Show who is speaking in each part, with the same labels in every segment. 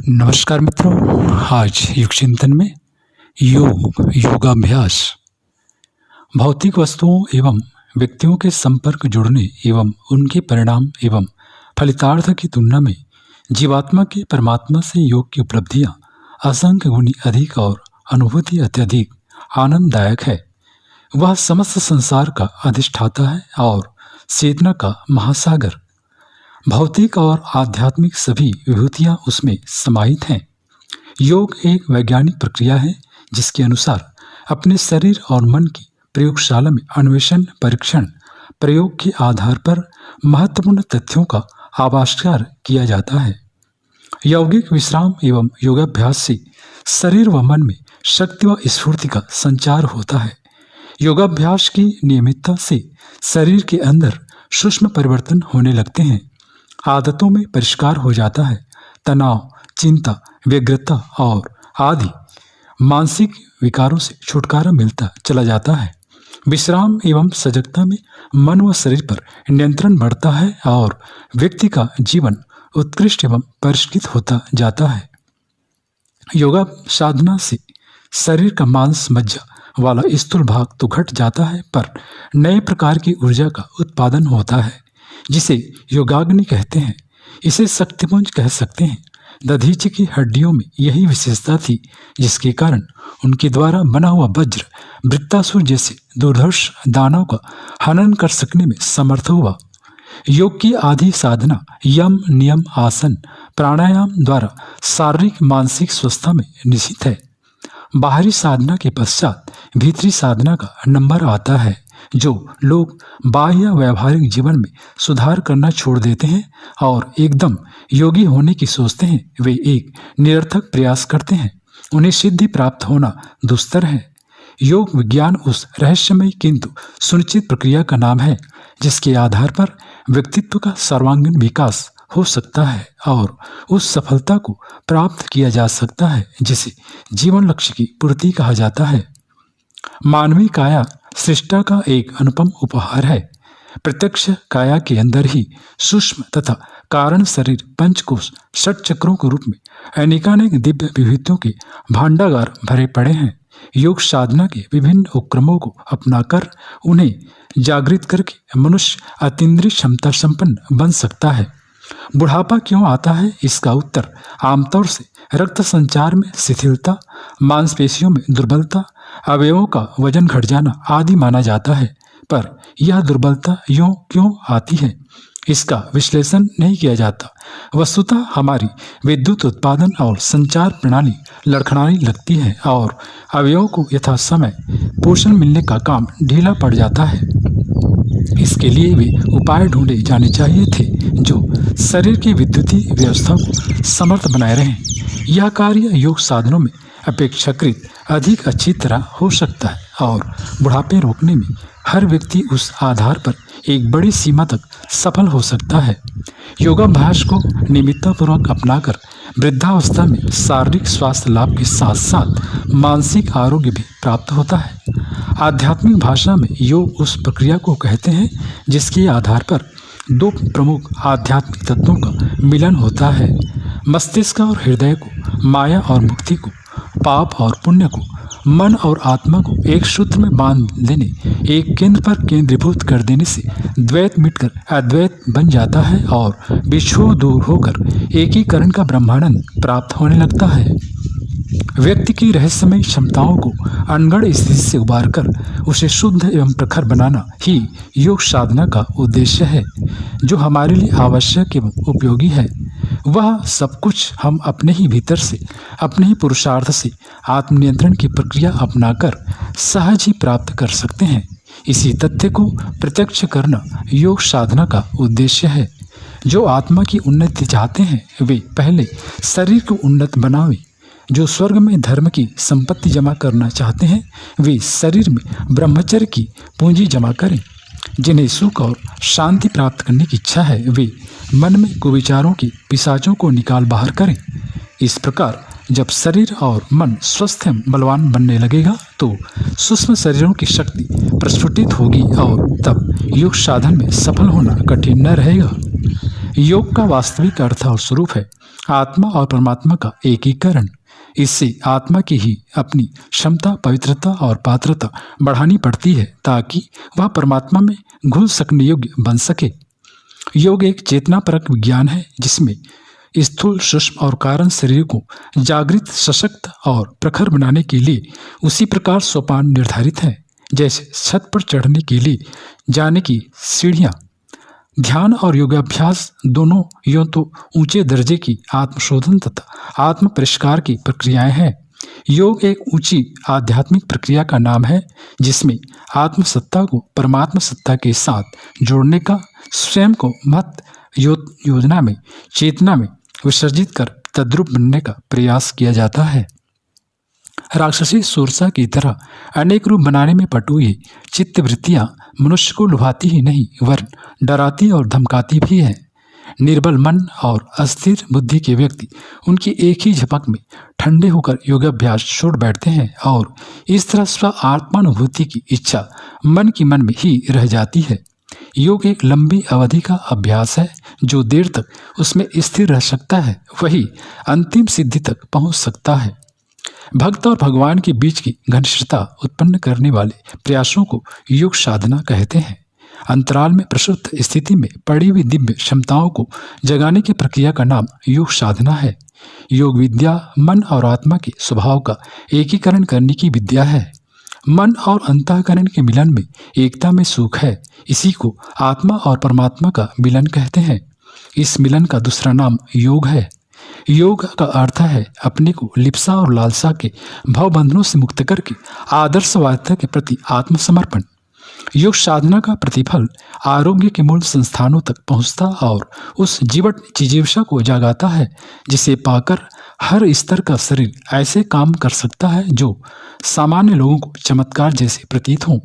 Speaker 1: नमस्कार मित्रों, आज युग चिंतन में योगाभ्यास भौतिक वस्तुओं एवं व्यक्तियों के संपर्क जुड़ने एवं उनके परिणाम एवं फलितार्थ की तुलना में जीवात्मा के परमात्मा से योग की उपलब्धियां असंख्य गुनी अधिक और अनुभूति अत्यधिक आनंददायक है। वह समस्त संसार का अधिष्ठाता है और चेतना का महासागर। भौतिक और आध्यात्मिक सभी विभूतियां उसमें समाहित हैं। योग एक वैज्ञानिक प्रक्रिया है जिसके अनुसार अपने शरीर और मन की प्रयोगशाला में अन्वेषण परीक्षण प्रयोग के आधार पर महत्वपूर्ण तथ्यों का आविष्कार किया जाता है। यौगिक विश्राम एवं योगाभ्यास से शरीर व मन में शक्ति व स्फूर्ति का संचार होता है। योगाभ्यास की नियमितता से शरीर के अंदर सूक्ष्म परिवर्तन होने लगते हैं। आदतों में परिष्कार हो जाता है। तनाव, चिंता, व्यग्रता और आदि मानसिक विकारों से छुटकारा मिलता चला जाता है। विश्राम एवं सजगता में मन व शरीर पर नियंत्रण बढ़ता है और व्यक्ति का जीवन उत्कृष्ट एवं परिष्कृत होता जाता है। योगा साधना से शरीर का मांस मज्जा वाला स्थूल भाग तो घट जाता है, पर नए प्रकार की ऊर्जा का उत्पादन होता है जिसे योगाग्नि कहते हैं। इसे शक्तिपुंज कह सकते हैं। दधीचि की हड्डियों में यही विशेषता थी जिसके कारण उनके द्वारा बना हुआ वज्र वृत्तासुर जैसे दुर्धर्ष दानव का हनन कर सकने में समर्थ हुआ। योग की आदि साधना यम, नियम, आसन, प्राणायाम द्वारा शारीरिक मानसिक स्वस्थता में निश्चित है। बाहरी साधना के पश्चात भीतरी साधना का नंबर आता है। जो लोग बाह्य व्यावहारिक जीवन में सुधार करना छोड़ देते हैं और एकदम योगी होने की सोचते हैं, वे एक निरर्थक प्रयास करते हैं। उन्हें सिद्धि प्राप्त होना दुस्तर है। योग विज्ञान उस रहस्यमय किंतु सुनिश्चित प्रक्रिया का नाम है जिसके आधार पर व्यक्तित्व का सर्वांगीण विकास हो सकता है और उस सफलता को प्राप्त किया जा सकता है जिसे जीवन लक्ष्य की पूर्ति कहा जाता है। मानवीय काया सृष्टा का एक अनुपम उपहार है। प्रत्यक्ष काया के अंदर ही सूक्ष्म तथा कारण शरीर पंचकोश षट चक्रों के रूप में अनेकानेक दिव्य विभूतियों के भांडागार भरे पड़े हैं। योग साधना के विभिन्न उपक्रमों को अपनाकर उन्हें जागृत करके मनुष्य अतीन्द्रिय क्षमता संपन्न बन सकता है। बुढ़ापा क्यों आता है, इसका उत्तर आमतौर से रक्त संचार में शिथिलता, मांसपेशियों में दुर्बलता, अवयवों का वजन घट जाना आदि माना जाता है। पर यह दुर्बलता यूं क्यों आती है, इसका विश्लेषण नहीं किया जाता। वस्तुतः हमारी विद्युत उत्पादन और संचार प्रणाली लड़खड़ाने लगती है और अवयवों को यथासमय पोषण मिलने का काम ढीला पड़ जाता है। इसके लिए वे उपाय ढूंढे जाने चाहिए थे जो शरीर की विद्युतीय व्यवस्था को समर्थ बनाए रहें। यह कार्य योग साधनों में अपेक्षाकृत अधिक अच्छी तरह हो सकता है और बुढ़ापे रोकने में हर व्यक्ति उस आधार पर एक बड़ी सीमा तक सफल हो सकता है। योगाभ्यास को नियमिततापूर्वक अपनाकर वृद्धावस्था में शारीरिक स्वास्थ्य लाभ के साथ साथ मानसिक आरोग्य भी प्राप्त होता है। आध्यात्मिक भाषा में योग उस प्रक्रिया को कहते हैं जिसके आधार पर दो प्रमुख आध्यात्मिक तत्वों का मिलन होता है। मस्तिष्क और हृदय को, माया और मुक्ति को, पाप और पुण्य को, मन और आत्मा को एक सूत्र में बांध देने, एक केंद्र पर केंद्रीभूत कर देने से द्वैत मिटकर अद्वैत बन जाता है और विक्षोभ दूर होकर एकीकरण का ब्रह्मानंद प्राप्त होने लगता है। व्यक्ति की रहस्यमय क्षमताओं को अनगढ़ स्थिति से उबारकर उसे शुद्ध एवं प्रखर बनाना ही योग साधना का उद्देश्य है। जो हमारे लिए आवश्यक एवं उपयोगी है वह सब कुछ हम अपने ही भीतर से, अपने ही पुरुषार्थ से आत्मनियंत्रण की प्रक्रिया अपनाकर सहज ही प्राप्त कर सकते हैं। इसी तथ्य को प्रत्यक्ष करना योग साधना का उद्देश्य है। जो आत्मा की उन्नति चाहते हैं वे पहले शरीर को उन्नत बनावें। जो स्वर्ग में धर्म की संपत्ति जमा करना चाहते हैं वे शरीर में ब्रह्मचर्य की पूंजी जमा करें। जिन्हें सुख और शांति प्राप्त करने की इच्छा है वे मन में कुविचारों की पिशाचों को निकाल बाहर करें। इस प्रकार जब शरीर और मन स्वस्थ एवं बलवान बनने लगेगा तो सूक्ष्म शरीरों की शक्ति प्रस्फुटित होगी और तब योग साधन में सफल होना कठिन न रहेगा। योग का वास्तविक अर्थ और स्वरूप है आत्मा और परमात्मा का एकीकरण। इससे आत्मा की ही अपनी क्षमता, पवित्रता और पात्रता बढ़ानी पड़ती है ताकि वह परमात्मा में घुल सकने योग्य बन सके। योग एक चेतनापरक विज्ञान है जिसमें स्थूल, सूक्ष्म और कारण शरीर को जागृत, सशक्त और प्रखर बनाने के लिए उसी प्रकार सोपान निर्धारित है जैसे छत पर चढ़ने के लिए जाने की सीढ़ियाँ। ध्यान और योगाभ्यास दोनों यूं तो ऊंचे दर्जे की आत्मशोधन तथा आत्म परिष्कार की प्रक्रियाएं हैं। योग एक ऊंची आध्यात्मिक प्रक्रिया का नाम है जिसमें आत्मसत्ता को परमात्मा सत्ता के साथ जोड़ने का, स्वयं को मत योजना में, चेतना में विसर्जित कर तद्रूप बनने का प्रयास किया जाता है। राक्षसी सुरसा की तरह अनेक रूप बनाने में पटु ये चित्तवृत्तियां मनुष्य को लुभाती ही नहीं वरन डराती और धमकाती भी है। निर्बल मन और अस्थिर बुद्धि के व्यक्ति उनकी एक ही झपक में ठंडे होकर योगाभ्यास छोड़ बैठते हैं और इस तरह स्व आत्मानुभूति की इच्छा मन की मन में ही रह जाती है। योग एक लंबी अवधि का अभ्यास है। जो देर तक उसमें स्थिर रह सकता है वही अंतिम सिद्धि तक पहुंच सकता है। भक्त और भगवान के बीच की घनिष्ठता उत्पन्न करने वाले प्रयासों को योग साधना कहते हैं। अंतराल में प्रसुप्त स्थिति में पड़ी हुई दिव्य क्षमताओं को जगाने की प्रक्रिया का नाम योग साधना है। योग विद्या मन और आत्मा के स्वभाव का एकीकरण करने की विद्या है। मन और अंतःकरण के मिलन में एकता में सुख है। इसी को आत्मा और परमात्मा का मिलन कहते हैं। इस मिलन का दूसरा नाम योग है। योग का अर्थ है अपने को लिप्सा और लालसा के भवबंधनों से मुक्त करके आदर्शवादिता के प्रति आत्मसमर्पण। योग साधना का प्रतिफल आरोग्य के मूल संस्थानों तक पहुंचता और उस जीवट जिजीविषा को जगाता है जिसे पाकर हर स्तर का शरीर ऐसे काम कर सकता है जो सामान्य लोगों को चमत्कार जैसे प्रतीत हों।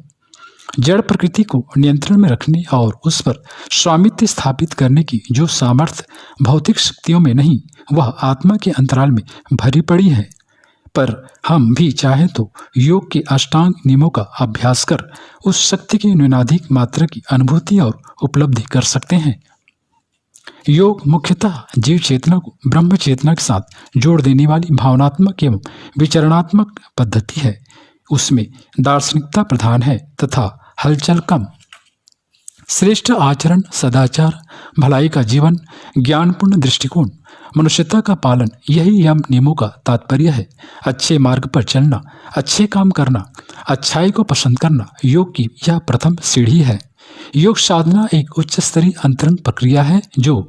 Speaker 1: जड़ प्रकृति को नियंत्रण में रखने और उस पर स्वामित्व स्थापित करने की जो सामर्थ्य भौतिक शक्तियों में नहीं वह आत्मा के अंतराल में भरी पड़ी है। पर हम भी चाहें तो योग के अष्टांग नियमों का अभ्यास कर उस शक्ति के न्यूनाधिक मात्रा की अनुभूति और उपलब्धि कर सकते हैं। योग मुख्यतः जीव चेतना को ब्रह्म चेतना के साथ जोड़ देने वाली भावनात्मक एवं विचरणात्मक पद्धति है। उसमें दार्शनिकता प्रधान है तथा हलचल कम। श्रेष्ठ आचरण, सदाचार, भलाई का जीवन, ज्ञानपूर्ण दृष्टिकोण, मनुष्यता का पालन, यही यम नियमों का तात्पर्य है। अच्छे मार्ग पर चलना, अच्छे काम करना, अच्छाई को पसंद करना योग की यह प्रथम सीढ़ी है। योग साधना एक उच्च स्तरीय अंतरंग प्रक्रिया है जो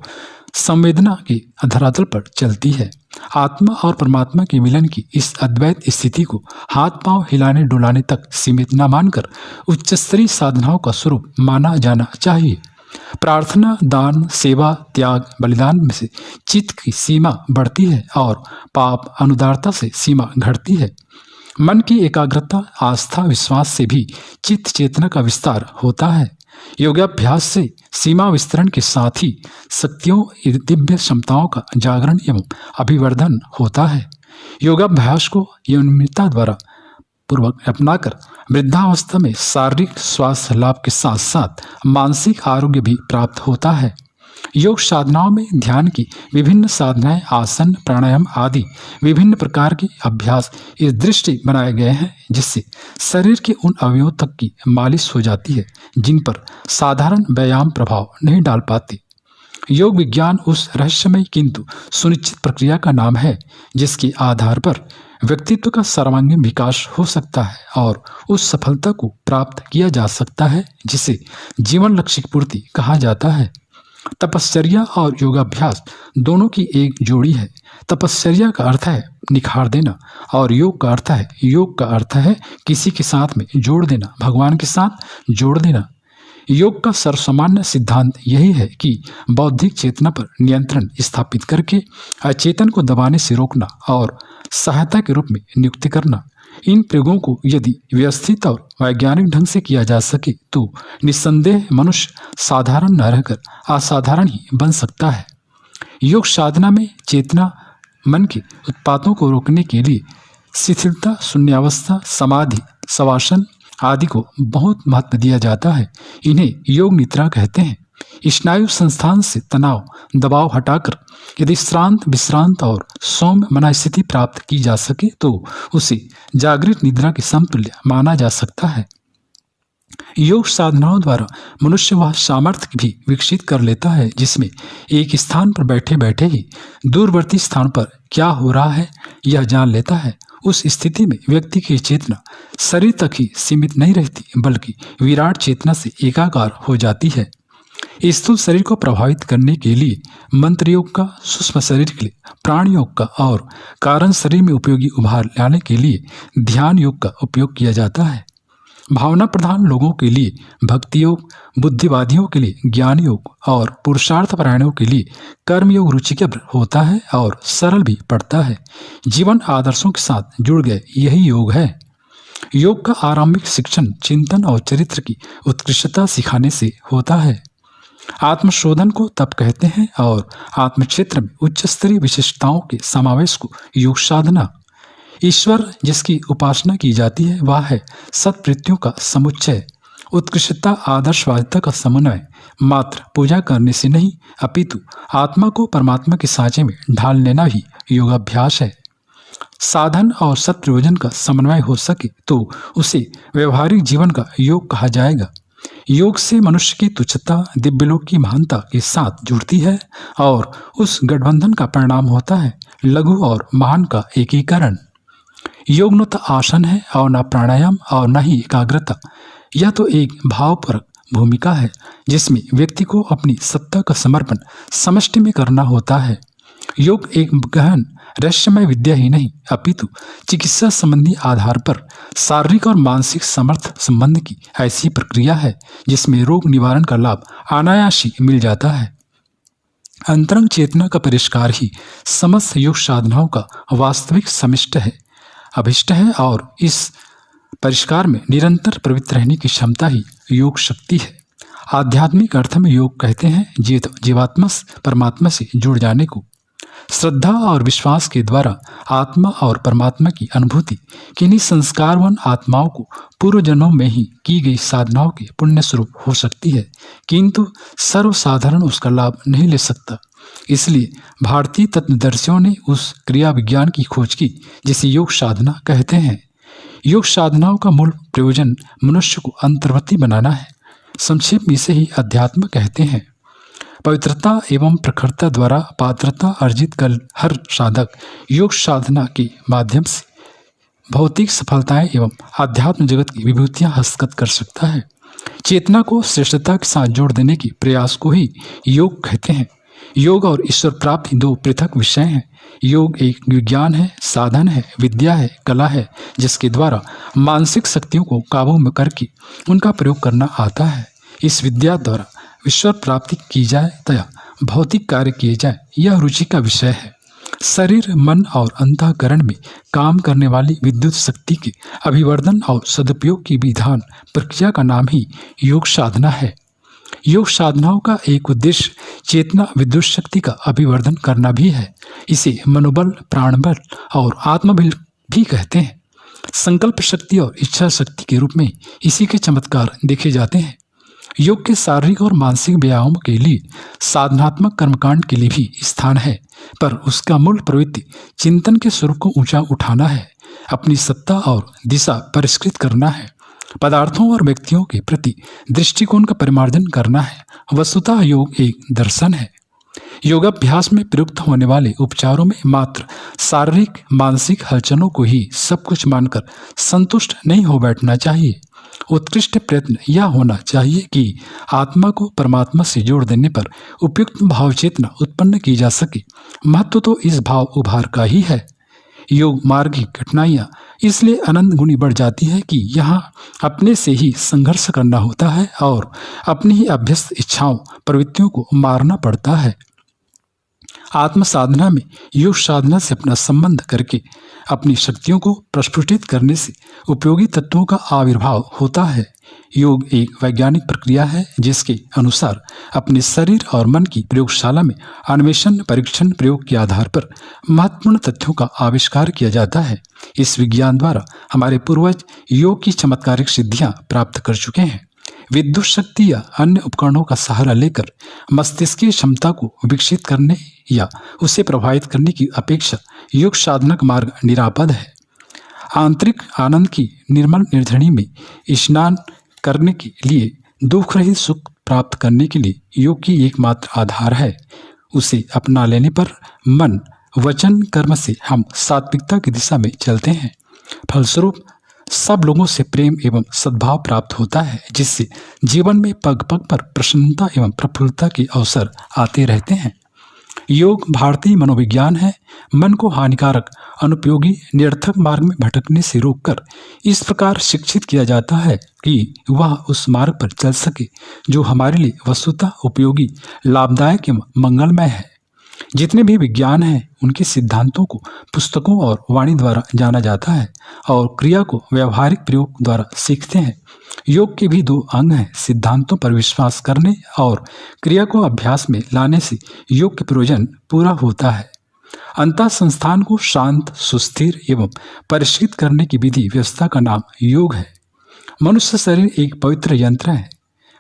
Speaker 1: संवेदना के धरातल पर चलती है। आत्मा और परमात्मा के मिलन की इस अद्वैत स्थिति को हाथ पांव हिलाने डुलाने तक सीमित न मानकर उच्च स्तरीय साधनाओं का स्वरूप माना जाना चाहिए। प्रार्थना, दान, सेवा, त्याग, बलिदान में से चित्त की सीमा बढ़ती है और पाप अनुदारता से सीमा घटती है। मन की एकाग्रता, आस्था, विश्वास से भी चित्त चेतना का विस्तार होता है। योगाभ्यास से सीमा विस्तरण के साथ ही शक्तियों, दिव्य क्षमताओं का जागरण एवं अभिवर्धन होता है। योगाभ्यास को नियमितता द्वारा पूर्वक अपनाकर वृद्धावस्था में शारीरिक स्वास्थ्य लाभ के साथ साथ मानसिक आरोग्य भी प्राप्त होता है। योग साधनाओं में ध्यान की विभिन्न साधनाएं, आसन, प्राणायाम आदि विभिन्न प्रकार के अभ्यास इस दृष्टि बनाए गए हैं जिससे शरीर के उन अवयवों तक की मालिश हो जाती है जिन पर साधारण व्यायाम प्रभाव नहीं डाल पाते। योग विज्ञान उस रहस्यमय किंतु सुनिश्चित प्रक्रिया का नाम है जिसके आधार पर व्यक्तित्व का सर्वांगीण विकास हो सकता है और उस सफलता को प्राप्त किया जा सकता है जिसे जीवन लक्ष्य की पूर्ति कहा जाता है। तपश्चर्या और योगाभ्यास दोनों की एक जोड़ी है। तपश्चर्या का अर्थ है निखार देना और योग का अर्थ है किसी के साथ में जोड़ देना, भगवान के साथ जोड़ देना। योग का सर्वसामान्य सिद्धांत यही है कि बौद्धिक चेतना पर नियंत्रण स्थापित करके अचेतन को दबाने से रोकना और सहायता के रूप में नियुक्त करना। इन प्रयोगों को यदि व्यवस्थित और वैज्ञानिक ढंग से किया जा सके तो निस्संदेह मनुष्य साधारण न रहकर असाधारण ही बन सकता है। योग साधना में चेतना मन के उत्पातों को रोकने के लिए शिथिलता, शून्यावस्था, समाधि, शवासन आदि को बहुत महत्व दिया जाता है। इन्हें योग निद्रा कहते हैं। स्नायु संस्थान से तनाव दबाव हटाकर यदि श्रांत विश्रांत और सौम्य मन स्थिति प्राप्त की जा सके तो उसे जागृत निद्रा के समतुल्य माना जा सकता है। योग साधनाओं द्वारा मनुष्य वह सामर्थ्य भी विकसित कर लेता है जिसमें एक स्थान पर बैठे बैठे ही दूरवर्ती स्थान पर क्या हो रहा है यह जान लेता है। उस स्थिति में व्यक्ति की चेतना शरीर तक ही सीमित नहीं रहती बल्कि विराट चेतना से एकाकार हो जाती है। स्थूल शरीर को प्रभावित करने के लिए मंत्र योग का, सूक्ष्म शरीर के लिए प्राण योग का और कारण शरीर में उपयोगी उभार लाने के लिए ध्यान योग का उपयोग किया जाता है। भावना प्रधान लोगों के लिए भक्ति योग, बुद्धिवादियों के लिए ज्ञान योग और पुरुषार्थ परायणों के लिए कर्म योग रुचिकर होता है और सरल भी पड़ता है। जीवन आदर्शों के साथ जुड़ गए यही योग है। योग का आरंभिक शिक्षण चिंतन और चरित्र की उत्कृष्टता सिखाने से होता है। आत्मशोधन को तप कहते हैं और आत्म क्षेत्र में उच्च स्तरीय विशेषताओं के समावेश को योग साधना। ईश्वर जिसकी उपासना की जाती है वह है सत्प्रवृत्तियों का समुच्चय, उत्कृष्टता आदर्शवादिता का समन्वय। मात्र पूजा करने से नहीं अपितु आत्मा को परमात्मा के साँचे में ढाल लेना भी योगाभ्यास है। साधन और सत्प्रयोजन का समन्वय हो सके तो उसे व्यवहारिक जीवन का योग कहा जाएगा। योग से मनुष्य की तुच्छता दिव्यलोक की महानता के साथ जुड़ती है और उस गठबंधन का परिणाम होता है लघु और महान का एकीकरण। योग न तो आसन है और न प्राणायाम और न ही एकाग्रता। यह तो एक भावपरक भूमिका है जिसमें व्यक्ति को अपनी सत्ता का समर्पण समष्टि में करना होता है। योग एक गहन रहस्यमय विद्या ही नहीं अपितु चिकित्सा संबंधी आधार पर शारीरिक और मानसिक समर्थ संबंध की ऐसी प्रक्रिया है जिसमें रोग निवारण का लाभ अनायास ही मिल जाता है। अंतरंग चेतना का परिष्कार ही समस्त योग साधनाओं का वास्तविक समिष्ट है, अभिष्ट है और इस परिष्कार में निरंतर प्रवृत्त रहने की क्षमता ही योग शक्ति है। आध्यात्मिक अर्थ में योग कहते हैं जीवात्मा परमात्मा से जुड़ जाने को। श्रद्धा और विश्वास के द्वारा आत्मा और परमात्मा की अनुभूति किन्हीं संस्कारवान आत्माओं को पूर्व जन्मों में ही की गई साधनाओं के पुण्य स्वरूप हो सकती है, किंतु सर्वसाधारण उसका लाभ नहीं ले सकता। इसलिए भारतीय तत्वदर्शियों ने उस क्रिया विज्ञान की खोज की जिसे योग साधना कहते हैं। योग साधनाओं का मूल प्रयोजन मनुष्य को अंतर्वर्ती बनाना है। संक्षेप में इसे ही अध्यात्म कहते हैं। पवित्रता एवं प्रखरता द्वारा पात्रता अर्जित कर हर साधक योग साधना के माध्यम से भौतिक सफलताएं एवं आध्यात्म जगत की विभूतियां हस्तगत कर सकता है। चेतना को श्रेष्ठता के साथ जोड़ देने के प्रयास को ही योग कहते हैं। योग और ईश्वर प्राप्ति दो पृथक विषय हैं। योग एक विज्ञान है, साधन है, विद्या है, कला है जिसके द्वारा मानसिक शक्तियों को काबू में करके उनका प्रयोग करना आता है। इस विद्या द्वारा ईश्वर प्राप्ति की जाए तथा भौतिक कार्य किए जाए यह रुचि का विषय है। शरीर मन और अंतःकरण में काम करने वाली विद्युत शक्ति के अभिवर्धन और सदुपयोग की विधान प्रक्रिया का नाम ही योग साधना है। योग साधनाओं का एक उद्देश्य चेतना विद्युत शक्ति का अभिवर्धन करना भी है। इसे मनोबल, प्राणबल और आत्मबल भी कहते हैं। संकल्प शक्ति और इच्छा शक्ति के रूप में इसी के चमत्कार देखे जाते हैं। योग के शारीरिक और मानसिक व्यायाम के लिए साधनात्मक कर्मकांड के लिए भी स्थान है, पर उसका मूल प्रवृत्ति चिंतन के स्वरूप को ऊंचा उठाना है, अपनी सत्ता और दिशा परिष्कृत करना है, पदार्थों और व्यक्तियों के प्रति दृष्टिकोण का परिमार्जन करना है। वस्तुतः योग एक दर्शन है। योगाभ्यास में प्रयुक्त होने वाले उपचारों में मात्र शारीरिक मानसिक हलचलों को ही सब कुछ मानकर संतुष्ट नहीं हो बैठना चाहिए। उत्कृष्ट प्रयत्न यह होना चाहिए कि आत्मा को परमात्मा से जोड़ देने पर उपयुक्त भाव चेतना उत्पन्न की जा सके। महत्व तो इस भाव उभार का ही है। योग मार्ग की कठिनाइयाँ इसलिए अनंत गुनी बढ़ जाती है कि यहाँ अपने से ही संघर्ष करना होता है और अपनी ही अभ्यस्त इच्छाओं प्रवृत्तियों को मारना पड़ता है। आत्म साधना में योग साधना से अपना संबंध करके अपनी शक्तियों को प्रस्फुटित करने से उपयोगी तत्वों का आविर्भाव होता है। योग एक वैज्ञानिक प्रक्रिया है जिसके अनुसार अपने शरीर और मन की प्रयोगशाला में अन्वेषण परीक्षण प्रयोग के आधार पर महत्वपूर्ण तथ्यों का आविष्कार किया जाता है। इस विज्ञान द्वारा हमारे पूर्वज योग की चमत्कारिक सिद्धियां प्राप्त कर चुके हैं। विद्युत शक्ति या अन्य उपकरणों का सहारा लेकर मस्तिष्क की क्षमता को विकसित करने या उसे प्रभावित करने की अपेक्षा योग साधना का मार्ग निरापद है। आंतरिक आनंद की निर्मल निर्झरी में स्नान करने के लिए, दुख रहित सुख प्राप्त करने के लिए योग की एकमात्र आधार है। उसे अपना लेने पर मन, वचन, कर्म से हम सात्विकता की दिशा में चलते हैं। फलस्वरूप सब लोगों से प्रेम एवं सद्भाव प्राप्त होता है, जिससे जीवन में पग पग पर प्रसन्नता एवं प्रफुल्लता के अवसर आते रहते हैं। योग भारतीय मनोविज्ञान है। मन को हानिकारक, अनुपयोगी, निरर्थक मार्ग में भटकने से रोककर इस प्रकार शिक्षित किया जाता है कि वह उस मार्ग पर चल सके जो हमारे लिए वस्तुतः उपयोगी, लाभदायक एवं मंगलमय है। जितने भी विज्ञान हैं उनके सिद्धांतों को पुस्तकों और वाणी द्वारा जाना जाता है और क्रिया को व्यवहारिक प्रयोग द्वारा सीखते हैं। योग के भी दो अंग हैं, सिद्धांतों पर विश्वास करने और क्रिया को अभ्यास में लाने से योग के प्रयोजन पूरा होता है। अंतः संस्थान को शांत, सुस्थिर एवं परिष्कृत करने की विधि व्यवस्था का नाम योग है। मनुष्य शरीर एक पवित्र यंत्र है,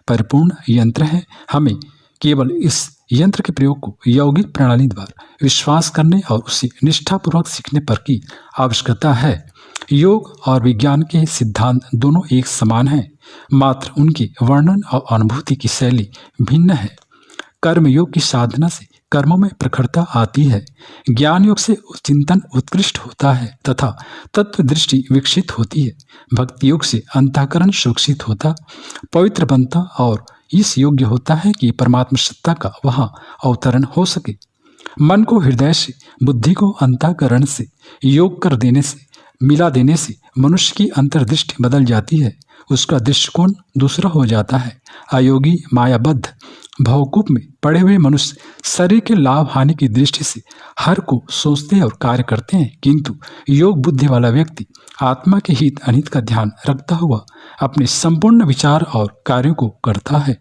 Speaker 1: परिपूर्ण यंत्र है। हमें केवल इस यंत्र के प्रयोग को यौगिक प्रणाली द्वारा विश्वास करने और उसे निष्ठापूर्वक सीखने पर की आवश्यकता है। योग और विज्ञान के सिद्धांत दोनों एक समान हैं, मात्र उनकी वर्णन और अनुभूति की शैली भिन्न है। कर्म योग की साधना से कर्मों में प्रखरता आती है। ज्ञान योग से चिंतन उत्कृष्ट होता है तथा तत्व दृष्टि विकसित होती है। भक्ति योग से अंतःकरण सुरक्षित होता, पवित्र बनता और इस योग्य होता है कि परमात्मा सत्ता का वहाँ अवतरण हो सके। मन को हृदय से, बुद्धि को अंतःकरण से योग कर देने से, मिला देने से मनुष्य की अंतर्दृष्टि बदल जाती है। उसका दृष्टिकोण दूसरा हो जाता है। अयोगी, मायाबद्ध भवकूप में पड़े हुए मनुष्य शरीर के लाभ हानि की दृष्टि से हर को सोचते और कार्य करते हैं, किंतु योग बुद्धि वाला व्यक्ति आत्मा के हित अनित का ध्यान रखता हुआ अपने संपूर्ण विचार और कार्यों को करता है।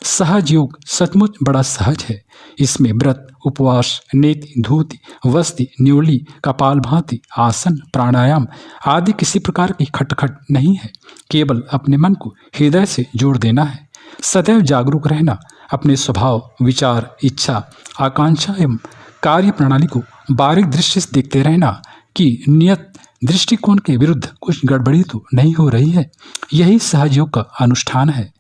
Speaker 1: सहज योग सचमुच बड़ा सहज है। इसमें व्रत, उपवास, नेति, धूति, वस्ति, न्योली, कपालभाति, आसन, प्राणायाम आदि किसी प्रकार की खटखट नहीं है। केवल अपने मन को हृदय से जोड़ देना है। सदैव जागरूक रहना, अपने स्वभाव, विचार, इच्छा, आकांक्षा एवं कार्य प्रणाली को बारीक दृष्टि से देखते रहना कि नियत दृष्टिकोण के विरुद्ध कुछ गड़बड़ी तो नहीं हो रही है। यही सहज योग का अनुष्ठान है।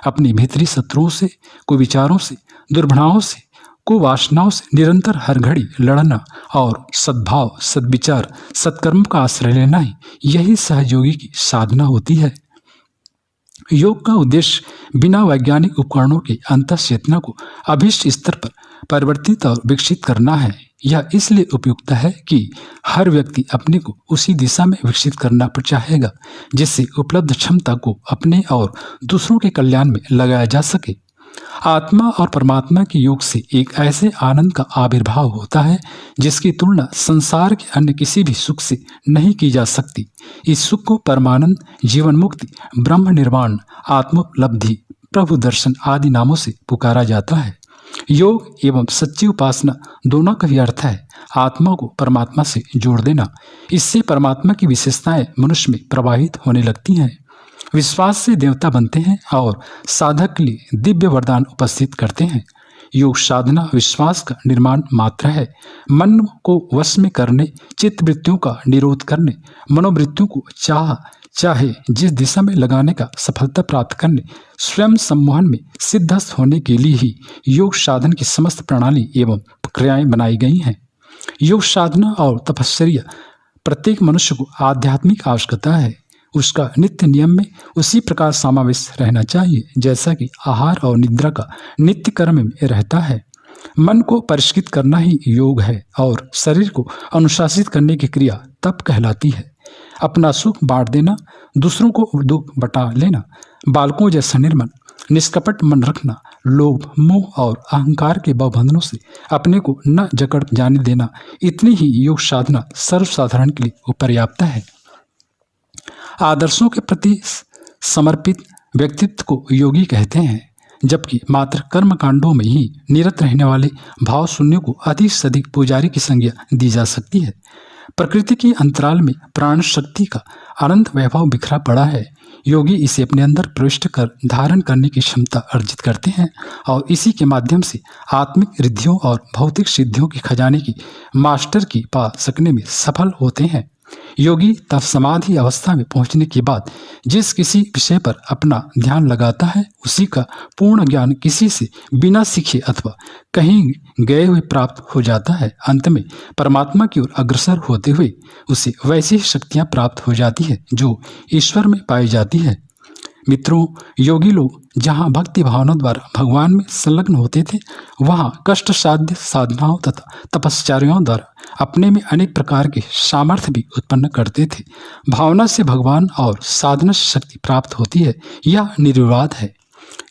Speaker 1: अपने भीतरी शत्रुओं से, कुविचारों से, दुर्भावनाओं से, कुवासनाओं से निरंतर हर घड़ी लड़ना और सद्भाव, सद्विचार, सत्कर्म का आश्रय लेना ही यही सहयोगी की साधना होती है। योग का उद्देश्य बिना वैज्ञानिक उपकरणों के अंतःचेतना को अभीष्ट स्तर पर परिवर्तित और विकसित करना है। यह इसलिए उपयुक्त है कि हर व्यक्ति अपने को उसी दिशा में विकसित करना चाहेगा जिससे उपलब्ध क्षमता को अपने और दूसरों के कल्याण में लगाया जा सके। आत्मा और परमात्मा के योग से एक ऐसे आनंद का आविर्भाव होता है जिसकी तुलना संसार के अन्य किसी भी सुख से नहीं की जा सकती। इस सुख को परमानंद, जीवन मुक्ति, ब्रह्म निर्वाण, आत्मोपलब्धि, प्रभु दर्शन आदि नामों से पुकारा जाता है। योग एवं सच्ची उपासना दोनों का ही अर्थ है आत्मा को परमात्मा से जोड़ देना। इससे परमात्मा की विशेषताएं मनुष्य में प्रवाहित होने लगती हैं। विश्वास से देवता बनते हैं और साधक के लिए दिव्य वरदान उपस्थित करते हैं। योग साधना विश्वास का निर्माण मात्र है। मन को वश में करने, चित्त वृत्तियों का निरोध करने, मनोवृत्तियों को चाहे जिस दिशा में लगाने का सफलता प्राप्त करने, स्वयं सम्मोहन में सिद्धस्थ होने के लिए ही योग साधन की समस्त प्रणाली एवं क्रियाएं बनाई गई हैं। योग साधना और तपश्चर्या प्रत्येक मनुष्य को आध्यात्मिक आवश्यकता है। उसका नित्य नियम में उसी प्रकार समावेश रहना चाहिए जैसा कि आहार और निद्रा का नित्य कर्म में रहता है। मन को परिष्कृत करना ही योग है और शरीर को अनुशासित करने की क्रिया तप कहलाती है। अपना सुख बांट देना, दूसरों को दुख बटा लेना, बालकों जैसा निर्मल निष्कपट मन रखना, लोभ, मोह और अहंकार के बंधनों से अपने को न जकड़ जाने देना, इतनी ही योग साधना सर्वसाधारण के लिए पर्याप्त है। आदर्शों के प्रति समर्पित व्यक्तित्व को योगी कहते हैं, जबकि मात्र कर्म कांडों में ही निरत रहने वाले भाव शून्य को अधिक से अधिक पुजारी की संज्ञा दी जा सकती है। प्रकृति के अंतराल में प्राण शक्ति का अनंत वैभव बिखरा पड़ा है। योगी इसे अपने अंदर प्रविष्ट कर धारण करने की क्षमता अर्जित करते हैं और इसी के माध्यम से आत्मिक रिद्धियों और भौतिक सिद्धियों के खजाने की मास्टर की पा सकने में सफल होते हैं। योगी तब समाधि अवस्था में पहुंचने के बाद जिस किसी विषय पर अपना ध्यान लगाता है उसी का पूर्ण ज्ञान किसी से बिना सीखे अथवा कहीं गए हुए प्राप्त हो जाता है। अंत में परमात्मा की ओर अग्रसर होते हुए उसे वैसी ही शक्तियां प्राप्त हो जाती है जो ईश्वर में पाई जाती है। मित्रों, योगी लोग जहाँ भक्ति भावना द्वारा भगवान में संलग्न होते थे वहाँ कष्ट साध्य साधनाओं तथा तपश्चर्याओं द्वारा अपने में अनेक प्रकार के सामर्थ्य भी उत्पन्न करते थे। भावना से भगवान और साधना से शक्ति प्राप्त होती है, यह निर्विवाद है।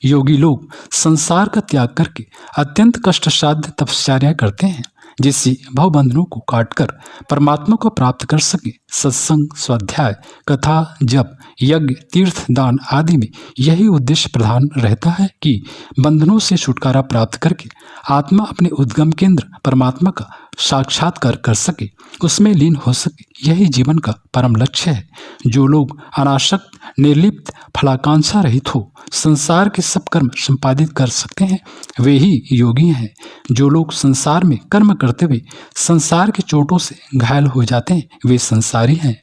Speaker 1: योगी लोग संसार का त्याग करके अत्यंत कष्ट साध्य तपश्चर्या करते हैं जिससे भवबंधनों को काटकर परमात्मा को प्राप्त कर सके। सत्संग, स्वाध्याय, कथा, जप, यज्ञ, तीर्थ, दान आदि में यही उद्देश्य प्रधान रहता है कि बंधनों से छुटकारा प्राप्त करके आत्मा अपने उद्गम केंद्र परमात्मा का साक्षात्कार कर सके, उसमें लीन हो सके। यही जीवन का परम लक्ष्य है। जो लोग अनासक्त, निर्लिप्त, फलाकांक्षा रहित हो संसार के सब कर्म संपादित कर सकते हैं वे ही योगी हैं। जो लोग संसार में कर्म करते हुए संसार के चोटों से घायल हो जाते हैं वे संसारी हैं।